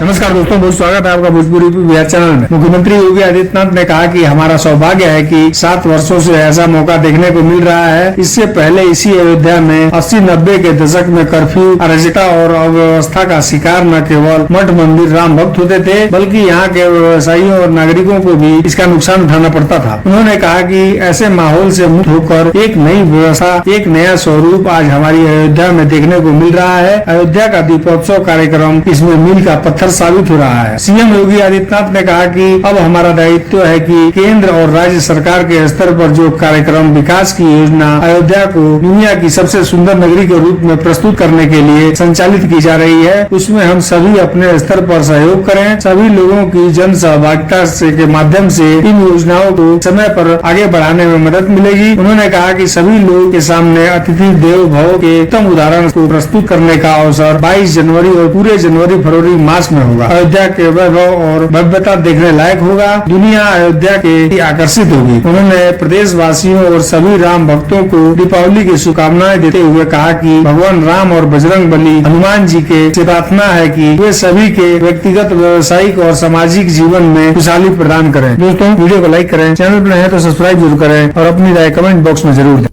नमस्कार दोस्तों, बहुत स्वागत है आपका भोजपुरी बिहार चैनल में। मुख्यमंत्री योगी आदित्यनाथ ने कहा कि हमारा सौभाग्य है कि 7 वर्षों से ऐसा मौका देखने को मिल रहा है। इससे पहले इसी अयोध्या में 80-90 के दशक में कर्फ्यू, अराजकता और अव्यवस्था का शिकार न केवल मठ मंदिर राम भक्त होते थे, बल्कि यहाँ के व्यवसायियों और नागरिकों को भी इसका नुकसान उठाना पड़ता था। उन्होंने कहा कि ऐसे माहौल से मुक्त होकर एक नई व्यवस्था, एक नया स्वरूप आज हमारी अयोध्या में देखने को मिल रहा है। अयोध्या का दीपोत्सव कार्यक्रम इसमें मील का पत्थर साबित हो रहा है। सीएम योगी आदित्यनाथ ने कहा कि अब हमारा दायित्व है कि केंद्र और राज्य सरकार के स्तर पर जो कार्यक्रम, विकास की योजना अयोध्या को दुनिया की सबसे सुंदर नगरी के रूप में प्रस्तुत करने के लिए संचालित की जा रही है, उसमें हम सभी अपने स्तर पर सहयोग करें। सभी लोगों की जन सहभागिता के माध्यम से इन योजनाओं को समय पर आगे बढ़ाने में मदद मिलेगी। उन्होंने कहा कि सभी लोगों के सामने अतिथि देवो भव के उत्तम उदाहरण को प्रस्तुत करने का अवसर 22 जनवरी और पूरे जनवरी-फरवरी मास में होगा। अयोध्या के वैभव और भव्यता देखने लायक होगा। दुनिया अयोध्या के आकर्षित होगी। उन्होंने प्रदेश वासियों और सभी राम भक्तों को दीपावली की शुभकामनाएं देते हुए कहा कि भगवान राम और बजरंग बली हनुमान जी से प्रार्थना है कि वे सभी के व्यक्तिगत, व्यवसायिक और सामाजिक जीवन में खुशहाली प्रदान करें। दोस्तों, वीडियो को लाइक करें, चैनल पर नए हैं तो सब्सक्राइब जरूर करें और अपनी राय कमेंट बॉक्स में जरूर दें।